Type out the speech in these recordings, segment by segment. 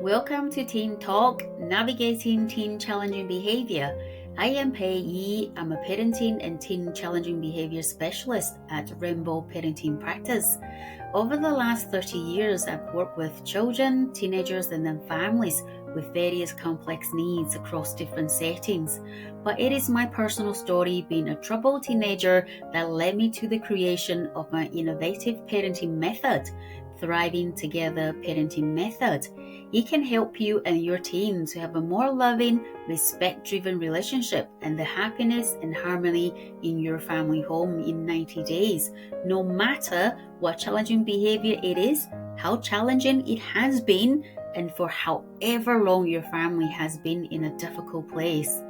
Welcome to Teen Talk, Navigating Teen Challenging Behavior. I am Pei-I. I'm a parenting and teen challenging behavior specialist at Rainbow Parenting Practice. Over the last 30 years, I've worked with children, teenagers, and then families with various complex needs across different settings. But it is my personal story, being a troubled teenager, that led me to the creation of my innovative parenting method, Thriving Together Parenting Method. It can help you and your team to have a more loving, respect-driven relationship and the happiness and harmony in your family home in 90 days. No matter what challenging behavior it is, how challenging it has been, and for however long your family has been in a difficult place.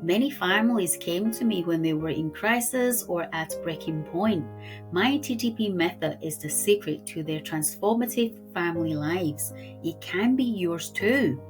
Many families came to me when they were in crisis or at breaking point. My TTP method is the secret to their transformative family lives. It can be yours too.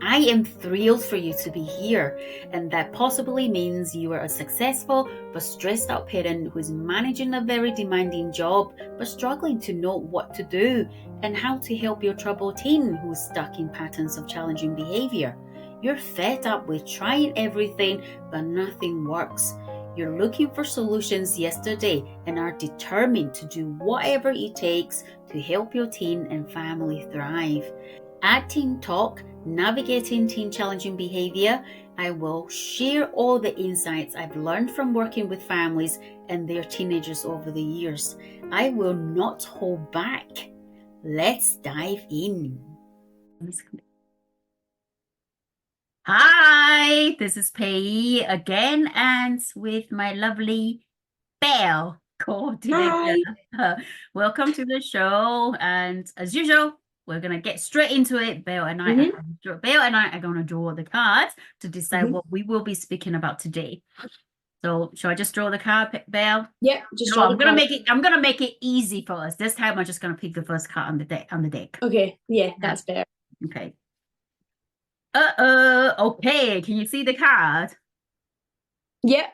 I am thrilled for you to be here, and that possibly means you are a successful but stressed out parent who is managing a very demanding job but struggling to know what to do and how to help your troubled teen who is stuck in patterns of challenging behavior. You're fed up with trying everything but nothing works. You're looking for solutions yesterday and are determined to do whatever it takes to help your teen and family thrive. At Teen Talk, Navigating Teen Challenging Behavior, I will share all the insights I've learned from working with families and their teenagers over the years. I will not hold back. Let's dive in. Hi, this is Pei again, and with my lovely Belle coordinator. Welcome to the show, and as usual, we're gonna get straight into it. Belle and I are gonna draw the cards to decide what we will be speaking about today. So, shall I just draw the card, Belle? Yeah, just draw. I'm gonna make it easy for us. This time, I'm just gonna pick the first card on the deck. Okay, yeah, that's better. Okay. Okay, can you see the card? Yeah.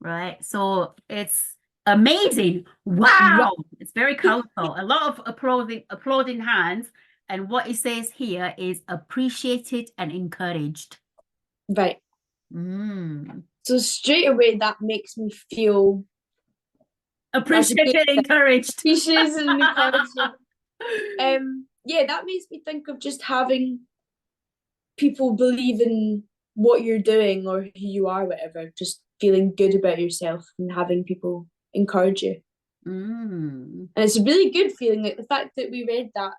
Right, so it's amazing. Wow, it's very colorful. A lot of applauding hands. And what it says here is appreciated and encouraged. Right. So straight away that makes me feel appreciated and encouraged. Appreciated and encouraged. Yeah, that makes me think of just having people believe in what you're doing or who you are, whatever, just feeling good about yourself and having people encourage you. And it's a really good feeling. Like the fact that we read that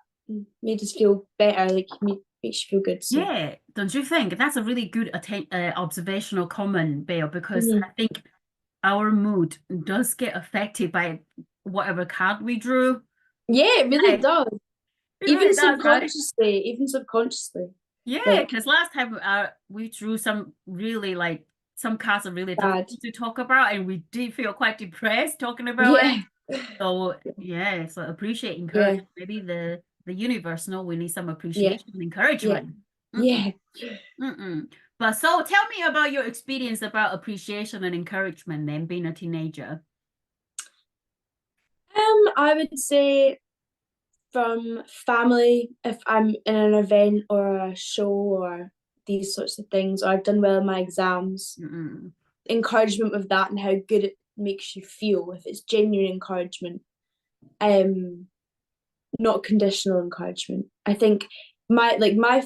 made us feel better, like makes you feel good. So. Yeah, don't you think? That's a really good observational comment, Belle, because I think our mood does get affected by whatever card we drew. Yeah, it really does. Even subconsciously, right? even subconsciously. Yeah, because last time we drew some really some cards are really difficult to talk about, and we did feel quite depressed talking about it. So yeah, so appreciate, encourage. Maybe the universe know we need some appreciation and encouragement. But so tell me about your experience about appreciation and encouragement then being a teenager. I would say from family, if I'm in an event or a show or these sorts of things, or I've done well in my exams, encouragement with that and how good it makes you feel, if it's genuine encouragement, not conditional encouragement. I think my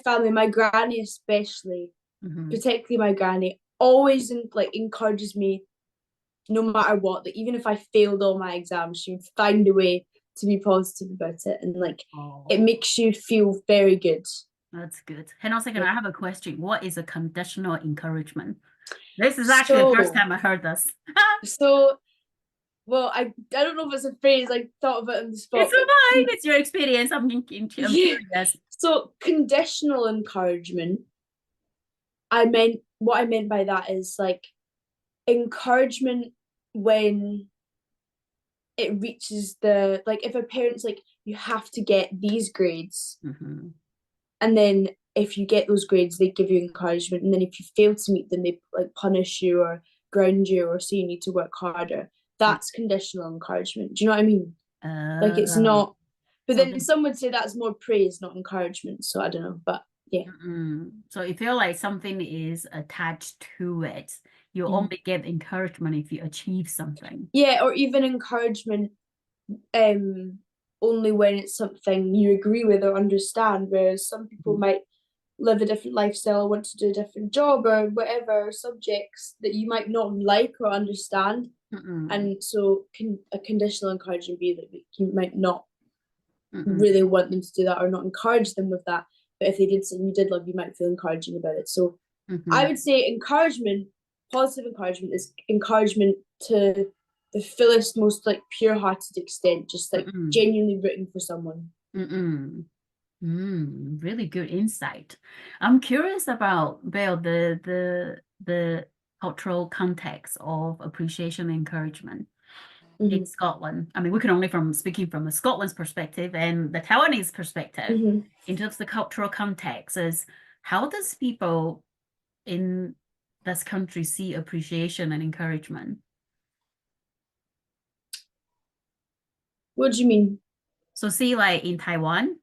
family, my granny especially, particularly my granny, always encourages me no matter what. Like even if I failed all my exams, she would find a way to be positive about it, and it makes you feel very good. That's good. Hang on a second, I have a question. What is a conditional encouragement? This is actually the first time I heard this. Well, I don't know if it's a phrase I thought of it on the spot. It's fine. It's your experience. I'm curious. So conditional encouragement, what I meant by that is encouragement when it reaches if a parent's you have to get these grades, and then if you get those grades they give you encouragement, and then if you fail to meet them they punish you or ground you or say you need to work harder. That's conditional encouragement. Do you know what I mean? It's not, but then some would say that's more praise, not encouragement. So I don't know, but Yeah. So you feel like something is attached to it. You only get encouragement if you achieve something. Yeah, or even encouragement only when it's something you agree with or understand, whereas some people might live a different lifestyle, want to do a different job or whatever subjects that you might not like or understand. And so a conditional encouragement be that you might not really want them to do that or not encourage them with that. But if they did something you did love, you might feel encouraging about it. So I would say encouragement, positive encouragement, is encouragement to the fullest, most like pure-hearted extent, just like genuinely rooting for someone. Really good insight. I'm curious about, Belle, the cultural context of appreciation and encouragement in Scotland. I mean, we can only speaking from the Scotland's perspective and the Taiwanese perspective in terms of the cultural context is how does people in this country see appreciation and encouragement? What do you mean? So see, like in Taiwan,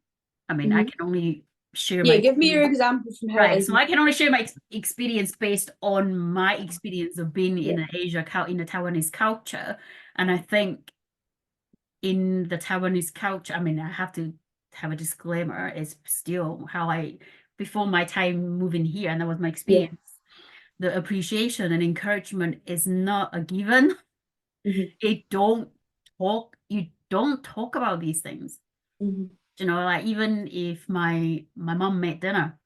I mean, I can only share my Yeah, give me your experience. example from how it Right. is. So I can only share my experience based on my experience of being in the in the Taiwanese culture. And I think in the Taiwanese culture, I mean, I have to have a disclaimer, it's still how before my time moving here, and that was my experience. The appreciation and encouragement is not a given. You don't talk about these things. You know, like even if my mom made dinner,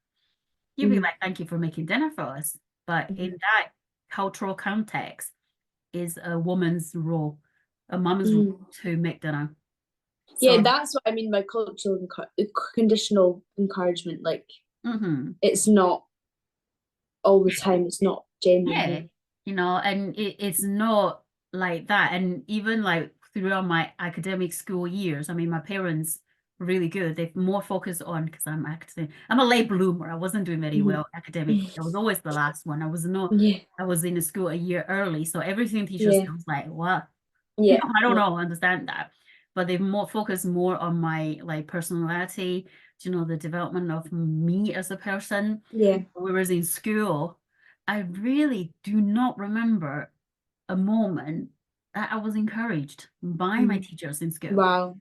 you'd be like, thank you for making dinner for us. But in that cultural context, is a woman's role, a mom's role to make dinner. Yeah, So that's what I mean by cultural conditional encouragement. Like, it's not all the time. It's not yeah, genuinely. you know, and it's not like that. And even like throughout my academic school years, I mean, my parents were really good. They've more focused on because I'm a late bloomer. I wasn't doing very well academically. I was always the last one. I was not. Yeah, I was in the school a year early, so everything teachers yeah, was like, what? yeah, I don't yeah, know, understand that. But they more focus more on my like personality, you know, the development of me as a person. yeah. Whereas in school, I really do not remember a moment that I was encouraged by my teachers in school, Wow.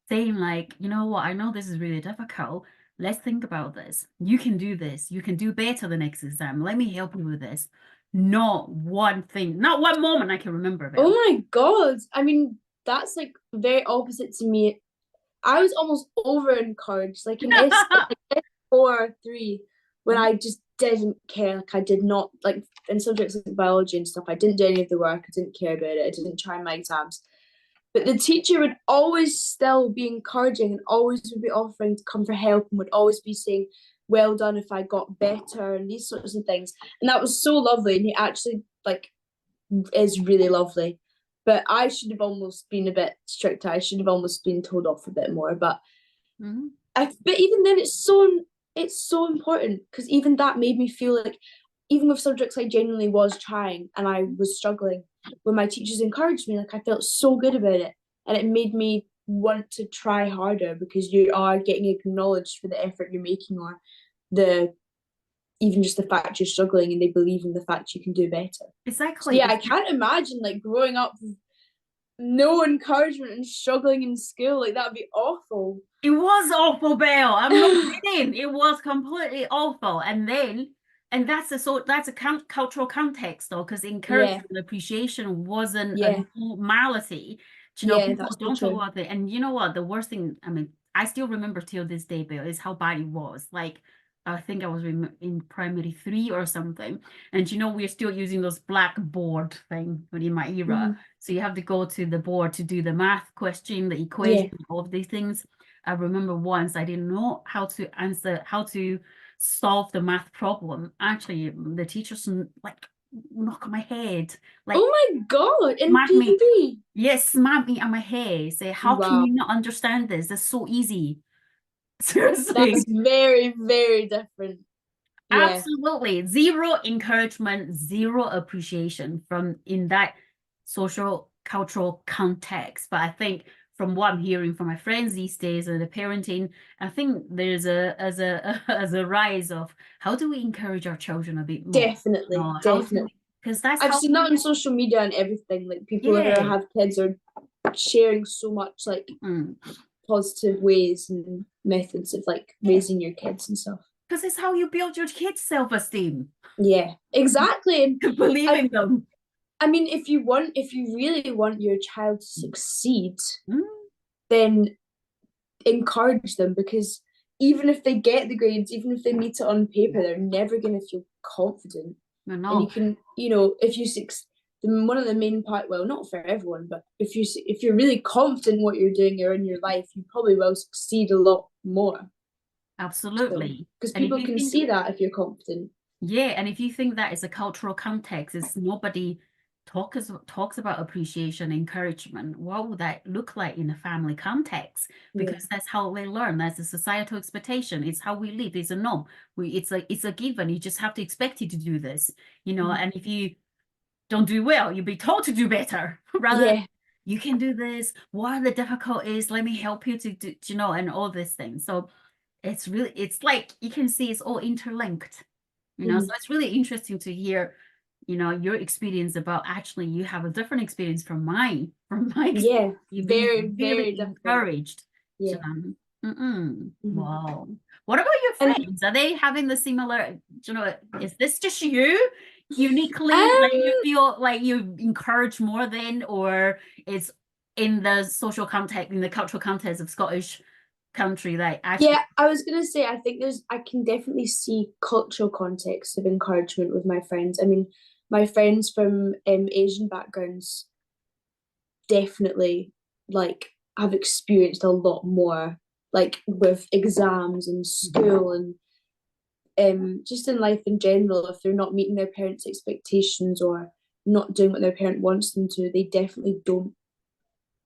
saying like, you know what, I know this is really difficult. Let's think about this. You can do this. You can do better the next exam. Let me help you with this. Not one thing, not one moment I can remember Oh about. my God. I mean, that's like very opposite to me. I was almost over encouraged, like in S4 or 3, when I just didn't care. Like I did not like in subjects like biology and stuff. I didn't do any of the work. I didn't care about it. I didn't try my exams. But the teacher would always still be encouraging and always would be offering to come for help and would always be saying, well done if I got better and these sorts of things. And that was so lovely. And he actually like is really lovely. But I should have almost been a bit stricter. I should have almost been told off a bit more. But but even then it's so important because even that made me feel like even with subjects I genuinely was trying and I was struggling, when my teachers encouraged me, like I felt so good about it. And it made me want to try harder because you are getting acknowledged for the effort you're making or the even just the fact you're struggling and they believe in the fact you can do better. So Exactly. yeah, I can't imagine like growing up with no encouragement and struggling in school. Like that'd be awful. It was awful, Belle. I'm not kidding. It was completely awful. And that's a cultural context, though, because Yeah, encouragement and appreciation wasn't a yeah, normality. You know, yeah, people that's so don't talk true. about it. And you know what? The worst thing, I mean, I still remember till this day, Belle, is how bad it was. Like, I think I was in primary 3 or something. And you know, we're still using those blackboard thing in my era. So you have to go to the board to do the math question, the Yeah. equation, all of these things. I remember once I didn't know how to solve the math problem. Actually, the teachers like knock on my head, like Oh my God, in smack me. PhD. Yes, smack me on my head. Say, how can Wow. you not understand this? That's so easy. Seriously. That's very, very different. Yeah. Absolutely. Zero encouragement, zero appreciation from in that social cultural context. But I think from what I'm hearing from my friends these days and the parenting, I think there's a as a rise of how do we encourage our children a bit more? Definitely, How do definitely. we, because that's I've how seen that on social media and everything. Like people who yeah. have kids are sharing so much like positive ways and methods of like raising your kids and stuff. Because it's how you build your kids' self-esteem. Yeah, exactly. To believe in them. I mean, if you really want your child to succeed, Mm. then encourage them, because even if they get the grades, even if they meet it on paper, they're never going to feel confident. No, And you no. can, if you one of the main part, well, not for everyone, but if you're really confident in what you're doing or in your life, you probably will succeed a lot more. Absolutely. Because And if people you can think, see that if you're confident. yeah, and if you think that is a cultural context, is nobody talks about appreciation, encouragement, what would that look like in a family context? Yeah. Because that's how they learn. That's a societal expectation. It's how we live. It's a norm. It's a given. You just have to expect you to do this, and if you don't do well, you'll be told to do better. Rather, Yeah. you can do this. What are the difficulties? Let me help you to do, and all these things. So it's like you can see it's all interlinked. So it's really interesting to hear, your experience about actually you have a different experience from mine, Yeah. experience. You've been Very, very really different. encouraged. Yeah. Wow. What about your And friends? Are they having the similar, is this just you uniquely, like you um feel like you encourage more than, or it's in the social context, in the cultural context of Scottish country, like actually, yeah, I was gonna say, I can definitely see cultural context of encouragement with my friends. I mean, my friends from Asian backgrounds definitely like have experienced a lot more, like with exams and school and just in life in general. If they're not meeting their parents' expectations or not doing what their parent wants them to, they definitely don't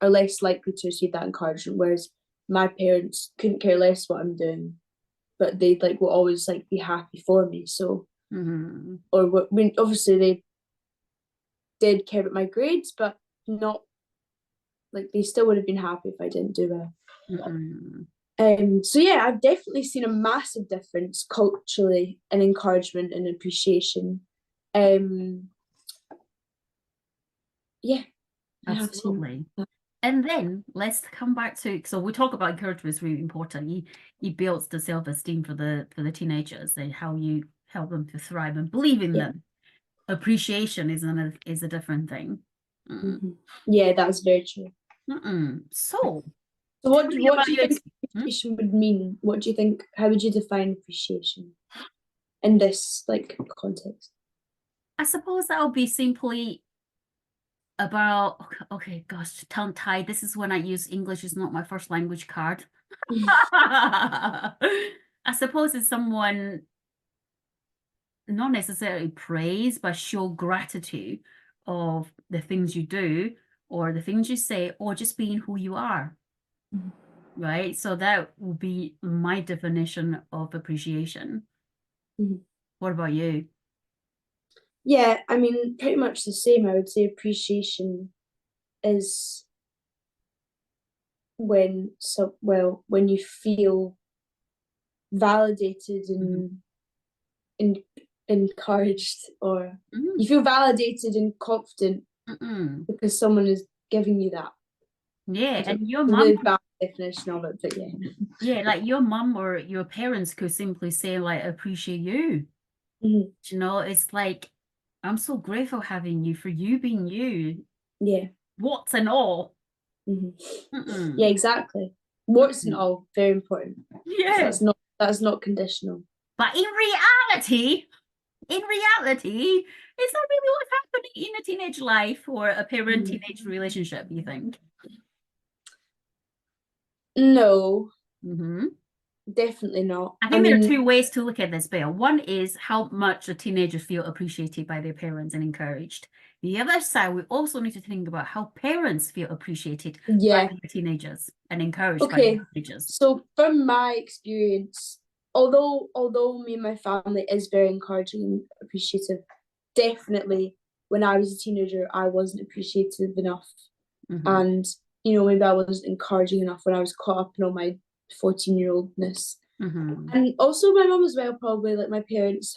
are less likely to receive that encouragement. Whereas my parents couldn't care less what I'm doing, but they like will always like be happy for me. So, or what? I mean, obviously they did care about my grades, but not like they still would have been happy if I didn't do well. So yeah, I've definitely seen a massive difference culturally in encouragement and appreciation. Yeah, I have seen absolutely. that. And then let's come back to, so we talk about encouragement is really important. He builds the self-esteem for the teenagers and how you help them to thrive and believe in Yeah. them. Appreciation is a different thing. Yeah, that's very true. So So tell what me what about do you your think appreciation would mean? What do you think? How would you define appreciation in this like context? I suppose that would be simply about, okay, gosh, tongue tied. This is when I use English is not my first language card. I suppose it's someone not necessarily praise, but show gratitude of the things you do or the things you say, or just being who you are. Right. So that would be my definition of appreciation. What about you? Yeah, I mean, pretty much the same. I would say appreciation is when you feel validated and encouraged, or you feel validated and confident because someone is giving you that. Yeah, and your A mom, really bad definition of it, but yeah. yeah, like your mom or your parents could simply say, like, appreciate you. It's like, I'm so grateful having you for you being you. Yeah. What's and all. Yeah, exactly. Warts and all, very important. Yeah. That's not conditional. But in reality, it's not really what's happening in a teenage life or a parent-teenage relationship, you think? No, Mm-hmm. definitely not. I think there are two ways to look at this, Belle. One is how much the teenagers feel appreciated by their parents and encouraged. The other side, we also need to think about how parents feel appreciated by their teenagers and encouraged by their teenagers. So from my experience, although me and my family is very encouraging and appreciative, definitely when I was a teenager, I wasn't appreciative enough. And maybe I wasn't encouraging enough when I was caught up in all my 14-year-oldness. And also my mum as well, probably, like my parents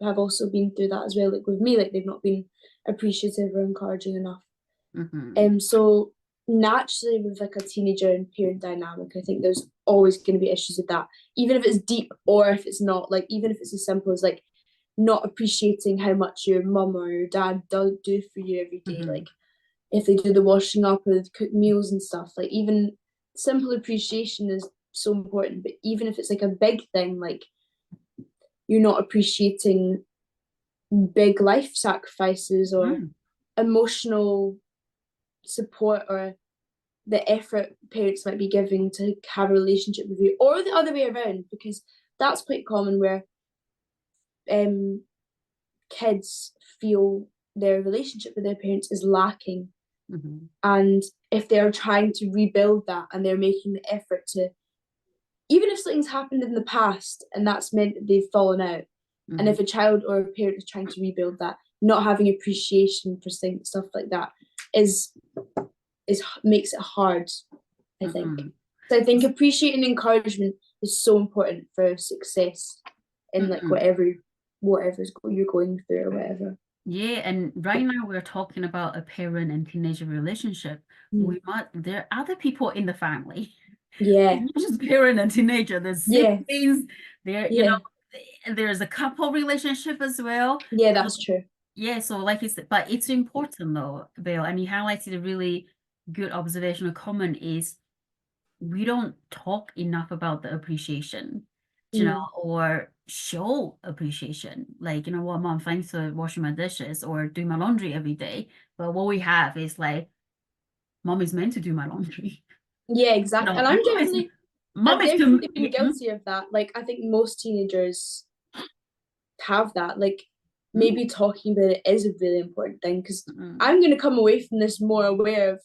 have also been through that as well, like with me, like they've not been appreciative or encouraging enough. So naturally with like a teenager and parent dynamic, I think there's always going to be issues with that, even if it's deep or if it's not, like even if it's as simple as like not appreciating how much your mum or your dad do for you every day, like if they do the washing up or cook meals and stuff, like even simple appreciation is so important. But even if it's like a big thing, like you're not appreciating big life sacrifices or emotional support or the effort parents might be giving to have a relationship with you, or the other way around, because that's quite common where kids feel their relationship with their parents is lacking. And if they're trying to rebuild that and they're making the effort to, even if something's happened in the past and that's meant that they've fallen out, and if a child or a parent is trying to rebuild that, not having appreciation for stuff like that is makes it hard, I think. So I think appreciating encouragement is so important for success in like whatever you're going through or whatever. Yeah, and right now we're talking about a parent and teenager relationship. There are other people in the family. Yeah. It's not just parent and teenager. There's siblings. There's a couple relationship as well. Yeah, that's true. Yeah, so like you said, but it's important though, Bill, and you highlighted a really good observational comment is we don't talk enough about the appreciation, or show appreciation. Like, what, mom, thanks for washing my dishes or doing my laundry every day. But what we have is like, mom is meant to do my laundry. Yeah, exactly. And I've definitely been guilty of that. Like, I think most teenagers have that. Like, maybe talking about it is a really important thing, because I'm going to come away from this more aware of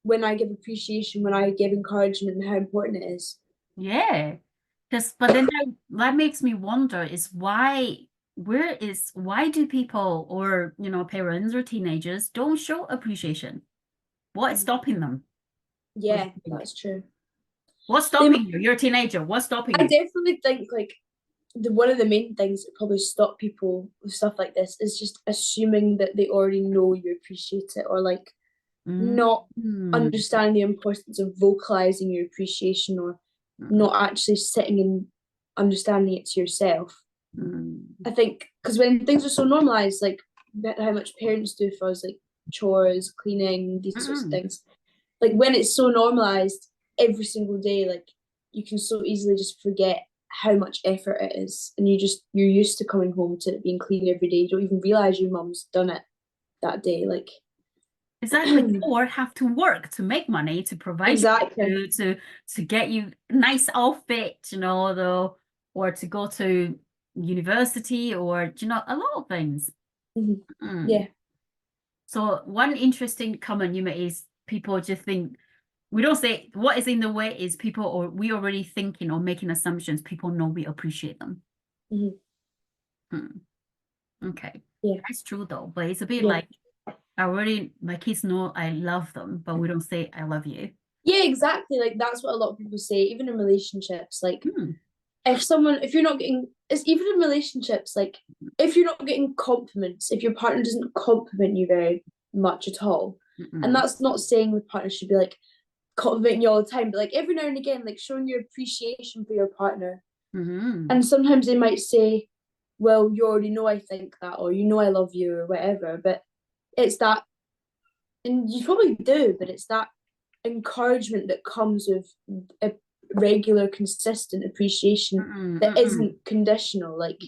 when I give appreciation, when I give encouragement, and how important it is. Yeah. But then that makes me wonder is why do people, or parents or teenagers don't show appreciation? What is stopping them? Yeah, that's true. What's stopping you? You're a teenager. What's stopping you? I definitely think like one of the main things that probably stop people with stuff like this is just assuming that they already know you appreciate it, or like not understanding the importance of vocalizing your appreciation, or not actually sitting and understanding it to yourself. I think because when things are so normalized, like how much parents do for us, like chores, cleaning, these sorts of things, like when it's so normalized every single day, like you can so easily just forget how much effort it is, and you're used to coming home to it being clean every day. You don't even realize your mum's done it that day. Like exactly. Or have to work to make money to provide exactly to get you a nice outfit, though, or to go to university, or a lot of things. Yeah. So one interesting comment you made is people just think, we don't say what is in the way is people, or we already thinking or making assumptions people know we appreciate them. Okay. Yeah, that's true though, but it's a bit like my kids know I love them, but we don't say I love you. Yeah, exactly. Like that's what a lot of people say, even in relationships. Like if you're not getting, it's even in relationships, like if you're not getting compliments, if your partner doesn't compliment you very much at all, and that's not saying the partner should be like complimenting you all the time, but like every now and again, like showing your appreciation for your partner. And sometimes they might say, well, you already know I think that, or I love you, or whatever, but it's that, and you probably do, but it's that encouragement that comes with a regular, consistent appreciation that isn't conditional. Like,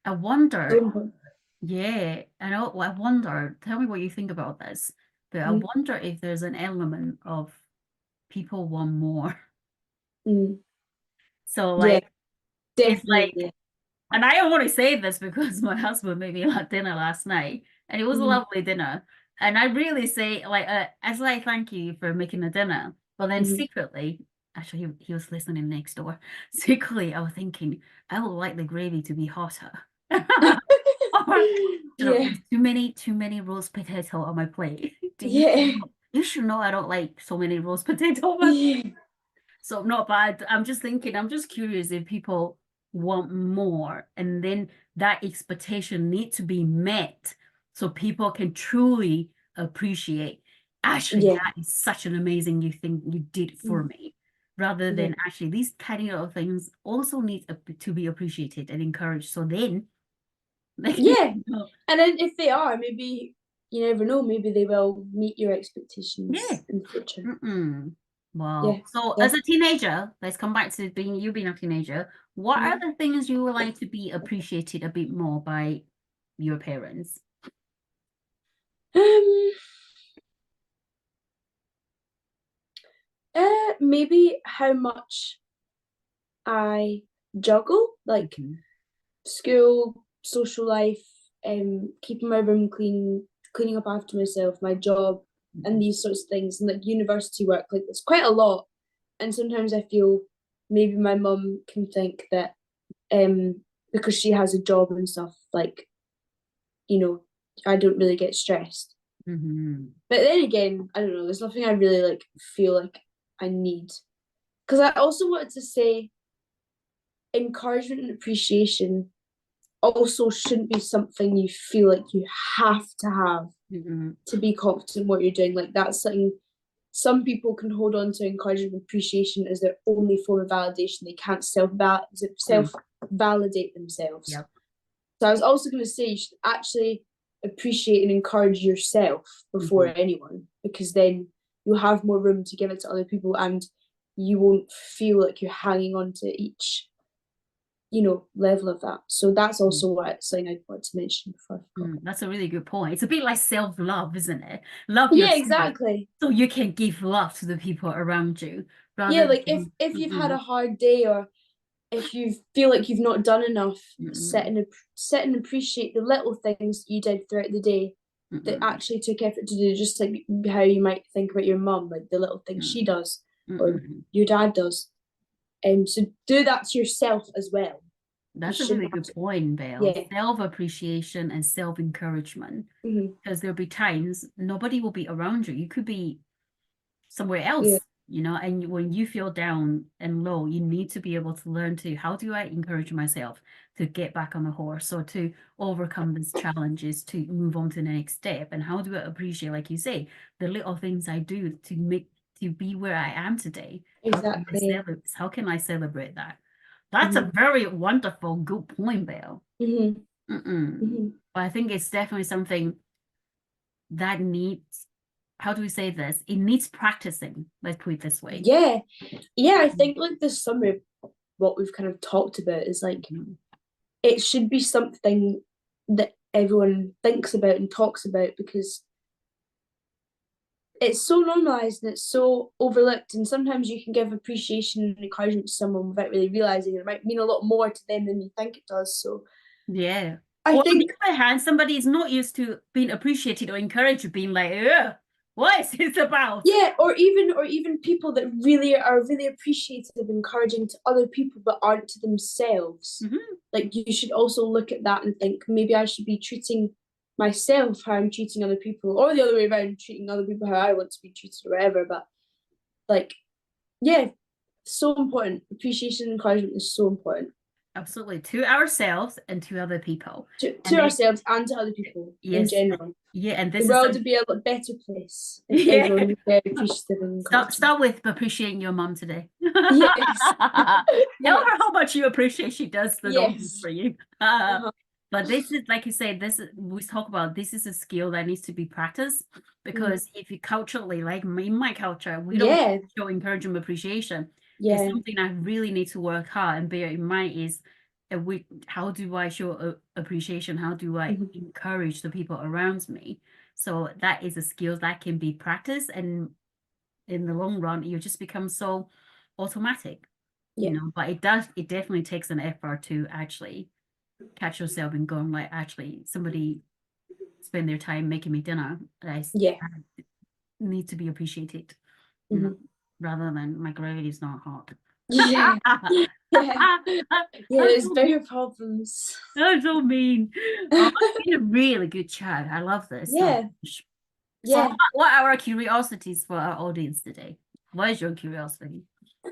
I wonder, I wonder, tell me what you think about this, but I wonder if there's an element of people want more. So like, it's like, and I don't want to say this because my husband made me like dinner last night, and it was a lovely dinner. And I really say, like, as like, thank you for making the dinner. But then secretly, actually, he was listening next door. Secretly, I was thinking, I would like the gravy to be hotter. Or, too many roast potato on my plate. Do you You should know I don't like so many roast potato. Yeah. So not bad. I'm just thinking, I'm just curious if people want more, and then that expectation needs to be met so people can truly appreciate. Actually, Yeah. that is such an amazing new thing you did for Mm. me. Rather Yeah. than actually these tiny little things also need to be appreciated and encouraged. So then they can, Yeah. And then if they are, maybe you never know, maybe they will meet your yeah. expectations in the future. Wow. Yeah. So Yeah. as a teenager, let's come back to being a teenager. What are Mhm. the things you would like to be appreciated a bit more by your parents? Um, maybe how much I juggle, like Mhm, school, social life, keeping my room clean, cleaning up after myself, my job, and mhm, these sorts of things, and like university work. Like it's quite a lot, and sometimes I feel maybe my mum can think that because she has a job and stuff, like I don't really get stressed. mhm, But then again, I don't know. There's nothing I really like feel like I need. Because I also wanted to say encouragement and appreciation also shouldn't be something you feel like you have mhm, to be confident in what you're doing. Like that's something some people can hold on to encouragement and appreciation as their only form of validation. They can't self mm, validate themselves. yep, So I was also going to say you should actually appreciate and encourage yourself before mhm, anyone, because then you'll have more room to give it to other people, and you won't feel like you're hanging on to each level of that. So that's mm, also what something I want to mention before I forgot. That's a really good point. It's a bit like self-love, isn't it? Love Yeah, yourself exactly. so you can give love to the people around you Yeah, rather like than if you've had a hard day, or if you feel like you've not done enough, mm, sit and appreciate the little things you did throughout the day that mm, actually took effort to do, just like how you might think about your mum, like the little things she mm, does mm, or mm. your dad does. So do that to yourself as well. You That's a really shouldn't have good to. point, Belle. Yeah. Self-appreciation and self-encouragement. Hmm. Because there'll be times nobody will be around you. You could be somewhere Yeah. else, and when you feel down and low, you need to be able to learn to how do I encourage myself to get back on the horse or to overcome these challenges to move on to the next step. And how do I appreciate, like you say, the little things I do to be where I am today? Exactly. How can I celebrate that? That's a Hmm. very wonderful, good point, Belle. Hmm. Mm-mm. Hmm. But I think it's definitely something that needs, how do we say this? It needs practicing. Let's put it this way. Yeah. Yeah, I think like the summary of what we've kind of talked about is like Mhm. it should be something that everyone thinks about and talks about, because it's so normalized and it's so overlooked, and sometimes you can give appreciation and encouragement to someone without really realizing it might mean a lot more to them than you think it does. So Yeah. I Or on the think, other hand, somebody is not used to being appreciated or encouraged, being like, ugh, what is this about? yeah, or even people that really are really appreciative, encouraging to other people but aren't to themselves. Mhm. Like you should also look at that and think maybe I should be treating myself how I'm treating other people, or the other way around, treating other people how I want to be treated or whatever. But like, yeah, so important. Appreciation and encouragement is so important Absolutely. To ourselves and to other people. to And then, ourselves and to other people in yes, general. yeah, and The this is world some, would be a lot better place if yeah. everyone was very appreciative and encouraging. Start with appreciating your mom today. Yes. Tell her Yes. how much you appreciate she does the all things Yes. for you. Uh-huh. But this is, like you said, we talk about this is a skill that needs to be practiced Mm. because if you culturally, like in my culture, we don't Yeah. show encouragement appreciation. It's Yeah. something I really need to work hard and bear in mind is how do I show appreciation? How do I Mhm. encourage the people around me? So that is a skill that can be practiced, and in the long run, you just become so automatic, Yeah. But it definitely takes an effort to actually catch yourself and going like, actually, somebody spend their time making me dinner. Yeah. I need to be appreciated, you know, Mhm. rather than my gravy is not hot. Yeah. Yeah. Yeah. That's There's so, bigger problems. that's so mean. Oh, it's been a really good chat. I love this so Yeah. much. So Yeah. what are our curiosities for our audience today? What is your curiosity?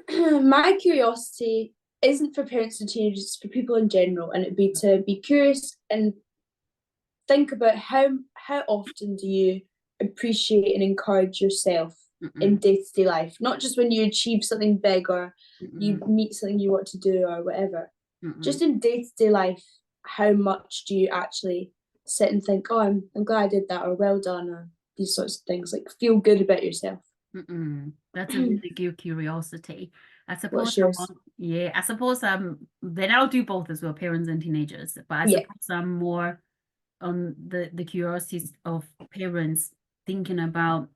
My curiosity isn't for parents and teenagers, it's for people in general, and it'd be to be curious and think about how often do you appreciate and encourage yourself in day-to-day life, not just when you achieve something big or you meet something you want to do or whatever. Just in day-to-day life, how much do you actually sit and think, oh, I'm glad I did that, or well done, or these sorts of things, like feel good about yourself. That's a really good curiosity. I suppose What's yours? I suppose then I'll do both as well, parents and teenagers. But I Yeah. suppose I'm more on the curiosities of parents thinking about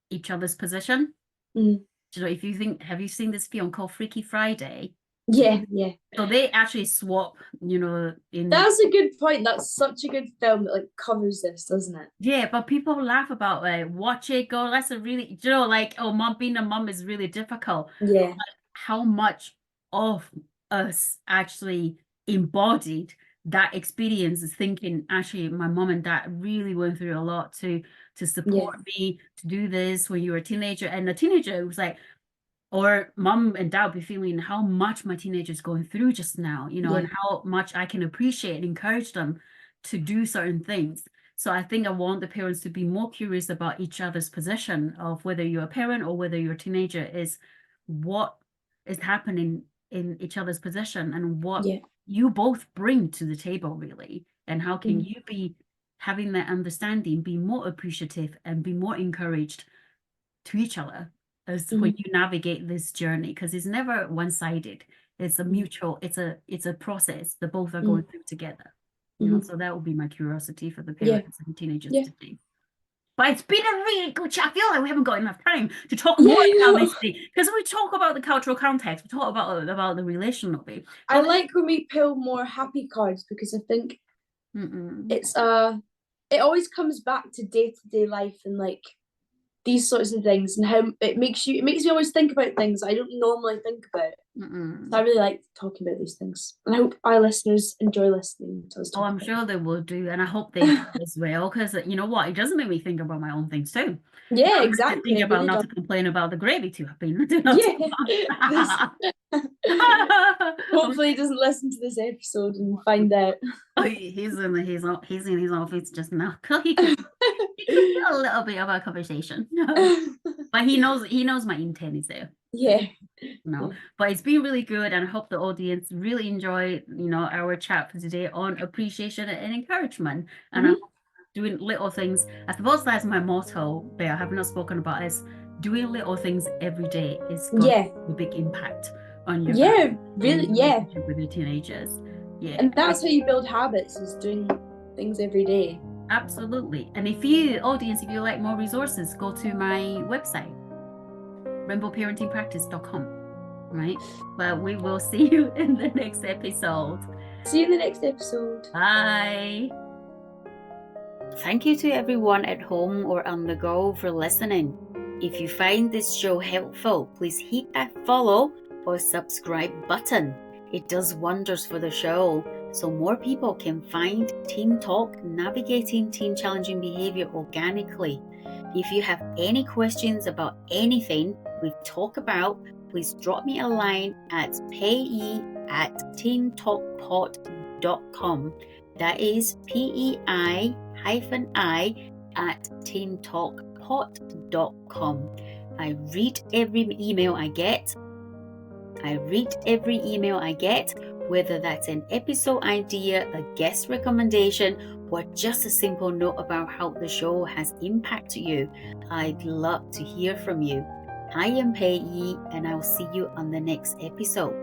each other's position. Mm. You know, if you think, have you seen this film called Freaky Friday? Yeah, yeah. So they actually swap, you know, in That's a good point. That's such a good film that like covers this, doesn't it? yeah, but people laugh about like watch it go. That's a really, you know, like oh, mom being a mom is really difficult. Yeah. But how much of us actually embodied that experience is thinking actually my mom and dad really went through a lot to support me to do this when you were a teenager, and the teenager was like, or mom and dad be feeling how much my teenager's going through just now, you know, Yeah. and how much I can appreciate and encourage them to do certain things. So I think I want the parents to be more curious about each other's position of whether you're a parent or whether you're a teenager, is what is happening in each other's position and what you both bring to the table, really. And how can you be having that understanding, be more appreciative and be more encouraged to each other as when you navigate this journey, because it's never one-sided. It's a mutual, it's a process that both are going through together. You know, so that would be my curiosity for the parents and teenagers today. But it's been a really good chat. I feel like we haven't got enough time to talk more about this thing, because we talk about the cultural context, we talk about the relational bit. I like when we pull more happy cards, because I think it's it always comes back to day-to-day life and like these sorts of things, and how it makes me always think about things I don't normally think about. So I really like talking about these things, and I hope our listeners enjoy listening to us talk. Oh, I'm sure they will do, and I hope they do as well, because you know what, it does make me think about my own things too. Yeah, exactly. Think about not to complain about the gravy too. Hopefully he doesn't listen to this episode and find out. Oh, he's in his office just now. He could feel a little bit of a conversation. But he knows my intent is there. Yeah. No, but it's been really good, and I hope the audience really enjoy, you know, our chat for today on appreciation and encouragement. And I'm doing little things. I suppose that's my motto, but I have not spoken about is doing little things every day is going to have a big impact on your relationship with your teenagers. Yeah. And that's how you build habits, is doing things every day. Absolutely. And if you like more resources, go to my website, rainbowparentingpractice.com. Right? But we will see you in the next episode. See you in the next episode. Bye. Thank you to everyone at home or on the go for listening. If you find this show helpful, please hit that follow or subscribe button. It does wonders for the show, so more people can find Teen Talk navigating teen challenging behavior organically. If you have any questions about anything we've talked about, please drop me a line at Pei@teentalkpod.com. That is PEI @teentalkpod.com. I read every email I get. Whether that's an episode idea, a guest recommendation, or just a simple note about how the show has impacted you. I'd love to hear from you. I am Pei-I, and I'll see you on the next episode.